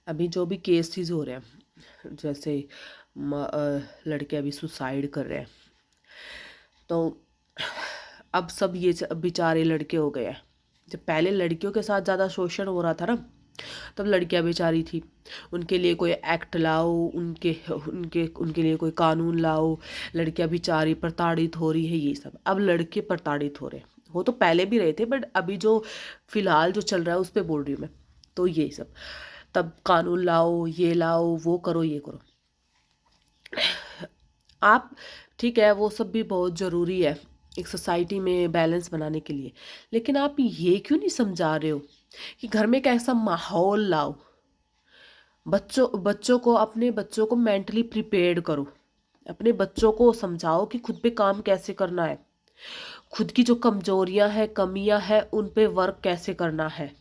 अभी जो भी केसेस हो रहे हैं, जैसे लड़के अभी सुसाइड कर रहे हैं, तो अब सब ये बेचारे लड़के हो गए हैं। जब पहले लड़कियों के साथ ज़्यादा शोषण हो रहा था ना, तब लड़कियां बेचारी थी। उनके लिए कोई एक्ट लाओ, उनके उनके उनके लिए कोई कानून लाओ। लड़कियां बेचारी प्रताड़ित हो रही है, ये सब। अब लड़के प्रताड़ित हो रहे हैं। वो तो पहले भी रहे थे, बट अभी जो फिलहाल जो चल रहा है उस पर बोल रही हूँ मैं। तो ये सब, तब कानून लाओ, ये लाओ, वो करो, ये करो। आप, ठीक है, वो सब भी बहुत ज़रूरी है एक सोसाइटी में बैलेंस बनाने के लिए। लेकिन आप ये क्यों नहीं समझा रहे हो कि घर में एक ऐसा माहौल लाओ, बच्चों बच्चों को, अपने बच्चों को मेंटली प्रिपेयर्ड करो। अपने बच्चों को समझाओ कि खुद पे काम कैसे करना है, खुद की जो कमजोरियां हैं, कमियां हैं, उन पे वर्क कैसे करना है।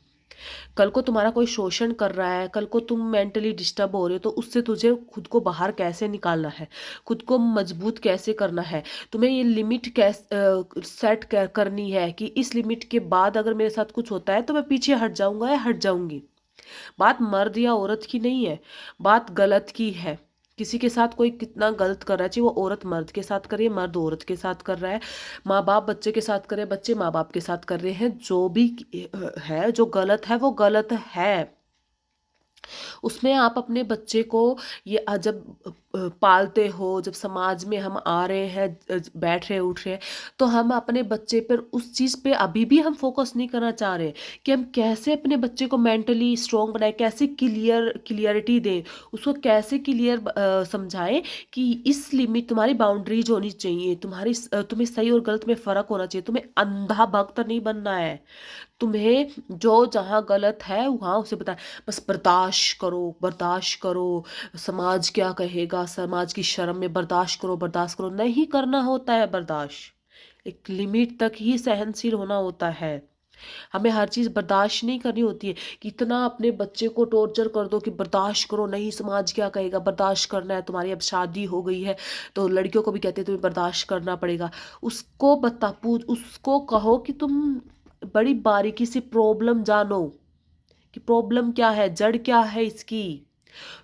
कल को तुम्हारा कोई शोषण कर रहा है, कल को तुम मेंटली डिस्टर्ब हो रहे हो, तो उससे तुझे खुद को बाहर कैसे निकालना है, खुद को मजबूत कैसे करना है। तुम्हें ये लिमिट कैसे सेट करनी है कि इस लिमिट के बाद अगर मेरे साथ कुछ होता है तो मैं पीछे हट जाऊंगा या हट जाऊंगी। बात मर्द या औरत की नहीं है, बात गलत की है। किसी के साथ कोई कितना गलत कर रहा है, चाहे वो औरत मर्द के साथ करे, मर्द औरत के साथ कर रहा है, माँ बाप बच्चे के साथ करे, बच्चे माँ बाप के साथ कर रहे हैं, जो भी है, जो गलत है वो गलत है। उसमें आप अपने बच्चे को, ये जब पालते हो, जब समाज में हम आ रहे हैं, बैठ रहे उठ रहे हैं, तो हम अपने बच्चे पर उस चीज़ पे अभी भी हम फोकस नहीं करना चाह रहे कि हम कैसे अपने बच्चे को मेंटली स्ट्रोंग बनाए, कैसे क्लियरिटी दें, उसको कैसे क्लियर समझाएं कि इस लिमिट, तुम्हारी बाउंड्रीज होनी चाहिए, तुम्हें सही और गलत में फ़र्क होना चाहिए, तुम्हें अंधा भक्त नहीं बनना है। तुम्हें जो जहाँ गलत है वहाँ उसे बता, बस बर्दाश्त करो, बर्दाश्त करो। समाज क्या कहेगा, समाज की शर्म में बर्दाश्त करो, बर्दाश्त करो, नहीं करना होता है बर्दाश्त। एक लिमिट तक ही सहनशील होना होता है। हमें हर चीज़ बर्दाश्त नहीं करनी होती है कि इतना अपने बच्चे को टॉर्चर कर दो कि बर्दाश्त करो, नहीं समाज क्या कहेगा, बर्दाश्त करना है। तुम्हारी अब शादी हो गई है तो लड़कियों को भी कहते हैं तुम्हें बर्दाश्त करना पड़ेगा। उसको बता, पूछ, उसको कहो कि तुम बड़ी बारीकी से प्रॉब्लम जानो कि प्रॉब्लम क्या है, जड़ क्या है इसकी,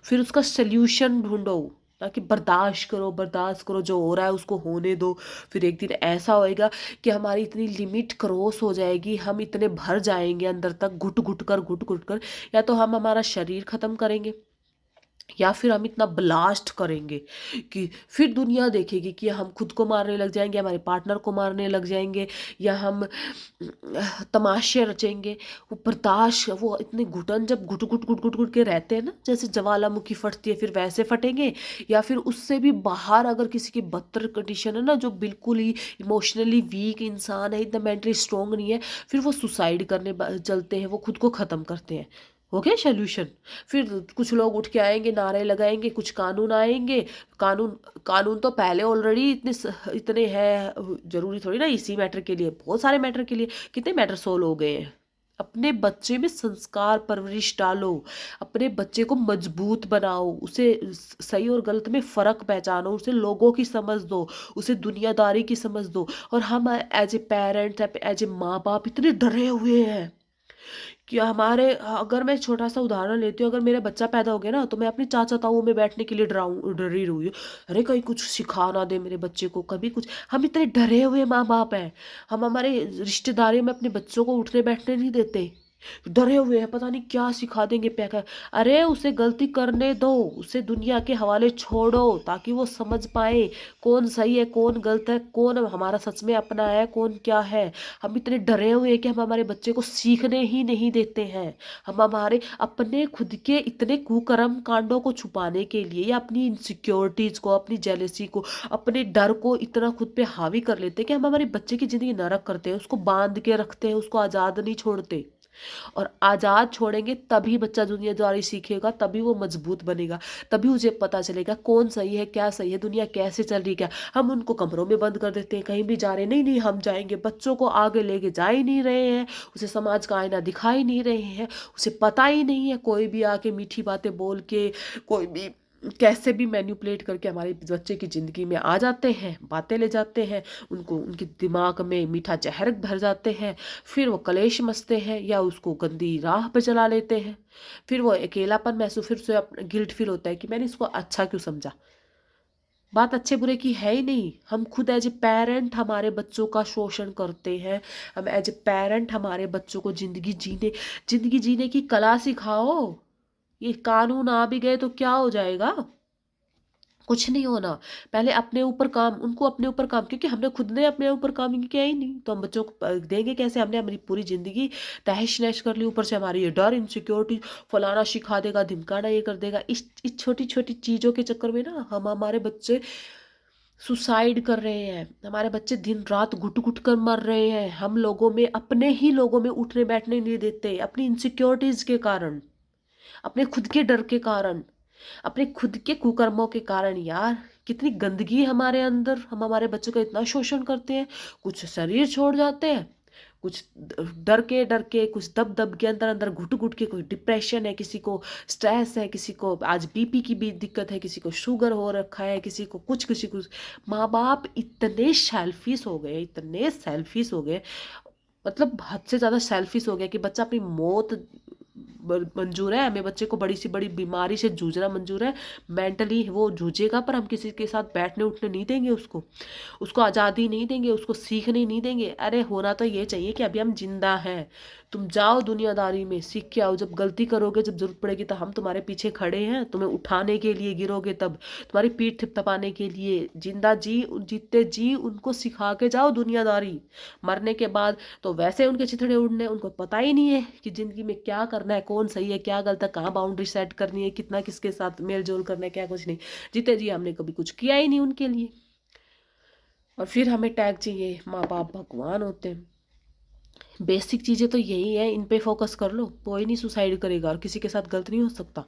फिर उसका सल्यूशन ढूंढो। ताकि बर्दाश्त करो, जो हो रहा है उसको होने दो। फिर एक दिन ऐसा होएगा कि हमारी इतनी लिमिट क्रॉस हो जाएगी, हम इतने भर जाएंगे अंदर तक, घुट घुट कर, या तो हम हमारा शरीर खत्म करेंगे, या फिर हम इतना ब्लास्ट करेंगे कि फिर दुनिया देखेगी कि हम खुद को मारने लग जाएंगे, हमारे पार्टनर को मारने लग जाएंगे, या हम तमाशे रचेंगे। वो बर्दाश्त, वो इतने घुटन, जब घुट घुट घुट घुट घुट के रहते हैं ना, जैसे ज्वालामुखी फटती है फिर वैसे फटेंगे। या फिर उससे भी बाहर अगर किसी की बदतर कंडीशन है ना, जो बिल्कुल ही इमोशनली वीक इंसान है, इतना मेंटली स्ट्रोंग नहीं है, फिर वो सुसाइड करने चलते हैं, वो खुद को ख़त्म करते हैं। हो गया सोल्यूशन। फिर कुछ लोग उठ के आएंगे, नारे लगाएंगे, कुछ कानून आएंगे। कानून कानून तो पहले ऑलरेडी इतने हैं, जरूरी थोड़ी ना इसी मैटर के लिए, बहुत सारे मैटर के लिए कितने मैटर सोल्व हो गए हैं। अपने बच्चे में संस्कार परवरिश डालो, अपने बच्चे को मजबूत बनाओ, उसे सही और गलत में फ़र्क पहचानो, उसे लोगों की समझ दो, उसे दुनियादारी की समझ दो। और हम as a parent, as a माँ बाप इतने डरे हुए हैं कि हमारे, अगर मैं छोटा सा उदाहरण लेती हूँ, अगर मेरा बच्चा पैदा हो गया ना, तो मैं अपनी चाचा ताऊ में बैठने के लिए डरी हुई हूँ। अरे कहीं कुछ सिखा ना दे मेरे बच्चे को कभी कुछ। हम इतने डरे हुए माँ बाप हैं, हम हमारे रिश्तेदारी में अपने बच्चों को उठने बैठने नहीं देते, डरे हुए हैं पता नहीं क्या सिखा देंगे पैका। अरे उसे गलती करने दो, उसे दुनिया के हवाले छोड़ो, ताकि वो समझ पाए कौन सही है, कौन गलत है, कौन हमारा सच में अपना है, कौन क्या है। हम इतने डरे हुए हैं कि हम हमारे बच्चे को सीखने ही नहीं देते हैं। हम हमारे अपने खुद के इतने कुकर्म कांडों को छुपाने के लिए, या अपनी इनसिक्योरिटीज को, अपनी जेलेसी को, अपने डर को इतना खुद पे हावी कर लेते हैं कि हम हमारे बच्चे की जिंदगी नरक करते हैं, उसको बांध के रखते हैं, उसको आज़ाद नहीं छोड़ते। और आज़ाद छोड़ेंगे तभी बच्चा दुनियादारी सीखेगा, तभी वो मजबूत बनेगा, तभी उसे पता चलेगा कौन सही है, क्या सही है, दुनिया कैसे चल रही है, क्या। हम उनको कमरों में बंद कर देते हैं, कहीं भी जा रहे नहीं नहीं हम जाएंगे, बच्चों को आगे लेके जा ही नहीं रहे हैं, उसे समाज का आईना दिखा ही नहीं रहे हैं, उसे पता ही नहीं है। कोई भी आके मीठी बातें बोल के, कोई भी कैसे भी मैनिपुलेट करके हमारे बच्चे की ज़िंदगी में आ जाते हैं, बातें ले जाते हैं, उनको उनके दिमाग में मीठा ज़हर भर जाते हैं, फिर वो कलेश मचते हैं या उसको गंदी राह पे चला लेते हैं। फिर वो अकेलापन महसूस, फिर से गिल्ट फील होता है कि मैंने इसको अच्छा क्यों समझा। बात अच्छे बुरे की है ही नहीं, हम खुद एज ए पेरेंट हमारे बच्चों का शोषण करते हैं। हम एज ए पेरेंट हमारे बच्चों को ज़िंदगी जीने की कला सिखाओ। ये कानून आ भी गए तो क्या हो जाएगा? कुछ नहीं होना। पहले अपने ऊपर काम, उनको अपने ऊपर काम, क्योंकि हमने खुद ने अपने ऊपर काम किया ही नहीं, तो हम बच्चों को देंगे कैसे? हमने हमारी पूरी ज़िंदगी तहस-नहस कर ली, ऊपर से हमारी ये डर, इनसिक्योरिटी, फलाना सिखा देगा, ढिमकाना ये कर देगा। इस छोटी-छोटी चीज़ों के चक्कर में ना हम हमारे बच्चे सुसाइड कर रहे हैं। हमारे बच्चे दिन-रात घुट-घुट कर मर रहे हैं। हम लोगों में, अपने ही लोगों में उठने-बैठने नहीं देते, अपनी इनसिक्योरिटीज़ के कारण, अपने खुद के डर के कारण, अपने खुद के कुकर्मों के कारण। यार कितनी गंदगी है हमारे अंदर, हम हमारे बच्चों का इतना शोषण करते हैं। कुछ शरीर छोड़ जाते हैं, कुछ डर के, कुछ दब दब के अंदर अंदर घुट घुट के, कोई डिप्रेशन है, किसी को स्ट्रेस है, किसी को आज बीपी की भी दिक्कत है, किसी को शुगर हो रखा है, किसी को कुछ, किसी को। माँ बाप इतने सेल्फिश हो गए, इतने सेल्फिश हो गए, मतलब हद से ज़्यादा सेल्फिश हो गया कि बच्चा अपनी मौत मंजूर है, हमें बच्चे को बड़ी सी बड़ी बीमारी से जूझना मंजूर है। मेंटली वो जूझेगा, पर हम किसी के साथ बैठने उठने नहीं देंगे, उसको उसको आज़ादी नहीं देंगे, उसको सीखने नहीं देंगे। अरे होना तो ये चाहिए कि अभी हम जिंदा हैं, तुम जाओ दुनियादारी में, सीख के आओ। जब गलती करोगे, जब जरूरत पड़ेगी, तो हम तुम्हारे पीछे खड़े हैं, तुम्हें उठाने के लिए। गिरोगे तब तुम्हारी पीठ थपथपाने के लिए। जिंदा जी, जीते जी उनको सिखा के जाओ दुनियादारी। मरने के बाद तो वैसे उनके चिथड़े उड़ने, उनको पता ही नहीं है कि जिंदगी में क्या करना है, कौन सही है, क्या गलत है, कहाँ बाउंड्री सेट करनी है, कितना किसके साथ मेल जोल करना है, क्या कुछ नहीं। जीते जी हमने कभी कुछ किया ही नहीं उनके लिए, और फिर हमें टैग चाहिए। माँ बाप भगवान होते हैं। बेसिक चीज़ें तो यही है, इन पे फोकस कर लो। कोई नहीं सुसाइड करेगा और किसी के साथ गलत नहीं हो सकता।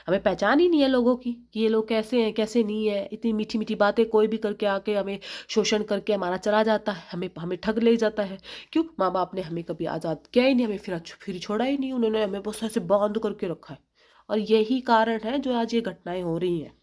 हमें पहचान ही नहीं है लोगों की कि ये लोग कैसे हैं, कैसे नहीं है। इतनी मीठी मीठी बातें कोई भी करके आके हमें शोषण करके हमारा चला जाता है, हमें हमें ठग ले जाता है। क्यों? माँ बाप ने हमें कभी आज़ाद किया ही नहीं, हमें फिर छोड़ा ही नहीं, उन्होंने हमें बस ऐसे बांध करके रखा है। और यही कारण है जो आज ये घटनाएं हो रही हैं।